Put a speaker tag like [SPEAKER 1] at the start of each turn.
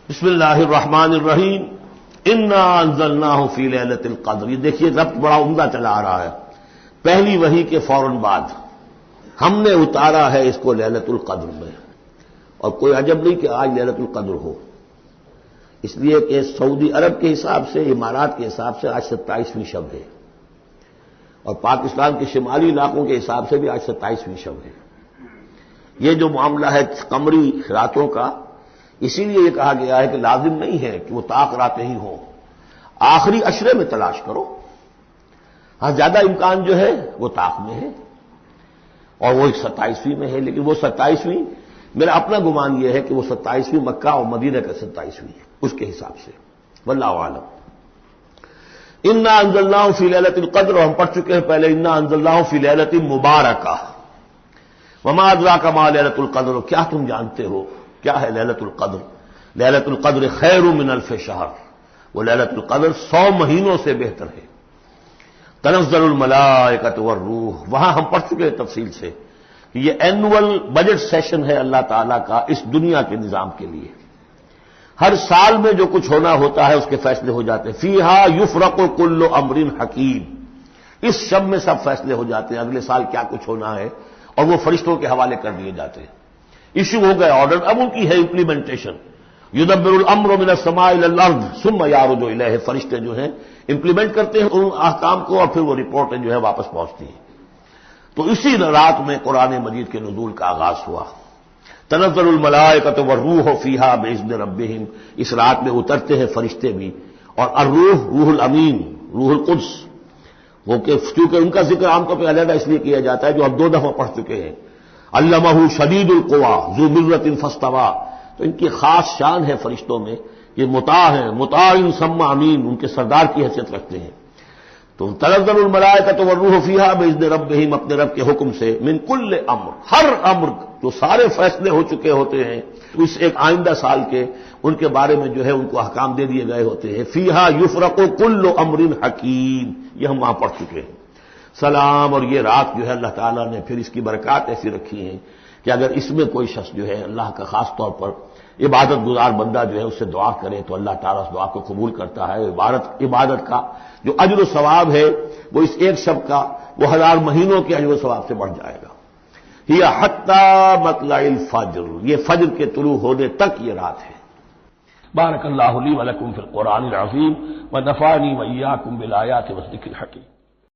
[SPEAKER 1] بسم اللہ الرحمن الرحیم انا انزلناہ فی لیلۃ القدر. یہ دیکھیے ربط بڑا عمدہ چلا آ رہا ہے. پہلی وحی کے فوراً بعد ہم نے اتارا ہے اس کو لیلۃ القدر میں. اور کوئی عجب نہیں کہ آج لیلۃ القدر ہو، اس لیے کہ سعودی عرب کے حساب سے، امارات کے حساب سے آج 27ویں شب ہے، اور پاکستان کے شمالی علاقوں کے حساب سے بھی آج 27ویں شب ہے. یہ جو معاملہ ہے قمری راتوں کا، اسی لیے یہ کہا گیا ہے کہ لازم نہیں ہے کہ وہ طاق راتیں ہی ہوں، آخری عشرے میں تلاش کرو. ہاں زیادہ امکان جو ہے وہ طاق میں ہے، اور وہ 27ویں میں ہے، لیکن وہ 27ویں میرا اپنا گمان یہ ہے کہ وہ 27ویں مکہ اور مدینہ کا 27ویں ہے اس کے حساب سے. واللہ اعلم. انا انزلناہ فی لیلۃ القدر، ہم پڑھ چکے ہیں پہلے انا انزلناہ فی لیلۃ مبارکہ. وما ادراک ما لیلۃ القدر، کیا تم جانتے ہو کیا ہے لیلۃ القدر؟ لیلۃ القدر خیر من الف شہر، وہ لیلۃ القدر 100 مہینوں سے بہتر ہے. تنزل الملائکۃ والروح، وہاں ہم پڑھ چکے ہیں تفصیل سے کہ یہ اینول بجٹ سیشن ہے اللہ تعالیٰ کا اس دنیا کے نظام کے لیے. ہر سال میں جو کچھ ہونا ہوتا ہے اس کے فیصلے ہو جاتے ہیں. فیہا یفرق کل امر حکیم، اس شب میں سب فیصلے ہو جاتے ہیں اگلے سال کیا کچھ ہونا ہے، اور وہ فرشتوں کے حوالے کر دیے جاتے ہیں. ایشو ہو گئے آرڈر، اب ان کی ہے امپلیمنٹیشن. یدبر الامر من السماء الى الارض ثم یعرج الیہ، فرشتے جو ہیں امپلیمنٹ کرتے ہیں ان احکام کو، اور پھر وہ رپورٹیں جو ہے واپس پہنچتی ہیں. تو اسی رات میں قرآن مجید کے نزول کا آغاز ہوا. تنزل الملائکۃ والروح فیہا باذن ربہم، اس رات میں اترتے ہیں فرشتے بھی، اور الروح روح الامین، روح القدس، وہ کہ چونکہ ان کا ذکر عام طور پہ علیحدہ اس لیے کیا جاتا ہے جو اب 2 دفعہ پڑھ چکے ہیں. علمہ شدید القویٰ ذو مرۃ فاستویٰ، تو ان کی خاص شان ہے فرشتوں میں، یہ مطاع ہیں، مطاع ثم امین، ان کے سردار کی حیثیت رکھتے ہیں. تو تنزل الملائکۃ والروح فیہا باذن ربہم، اپنے رب کے حکم سے، من کل امر، ہر امر، جو سارے فیصلے ہو چکے ہوتے ہیں اس ایک آئندہ سال کے، ان کے بارے میں جو ہے ان کو احکام دے دیے گئے ہوتے ہیں. فیہا یفرق کل امر حکیم، یہ ہم وہاں پڑھ چکے ہیں. سلام. اور یہ رات جو ہے اللہ تعالیٰ نے پھر اس کی برکات ایسی رکھی ہیں کہ اگر اس میں کوئی شخص جو ہے اللہ کا خاص طور پر عبادت گزار بندہ جو ہے اس سے دعا کرے تو اللہ تعالیٰ اس دعا کو قبول کرتا ہے. عبادت کا جو اجر و ثواب ہے وہ اس ایک شب کا وہ 1000 مہینوں کے اجر و ثواب سے بڑھ جائے گا. ہی حتی مطلع الفجر، یہ فجر کے طلوع ہونے تک یہ رات ہے. بارک اللہ لی ولکم فی القرآن العظیم ونفعنی وإیاکم بالآیات والذکر الحکیم.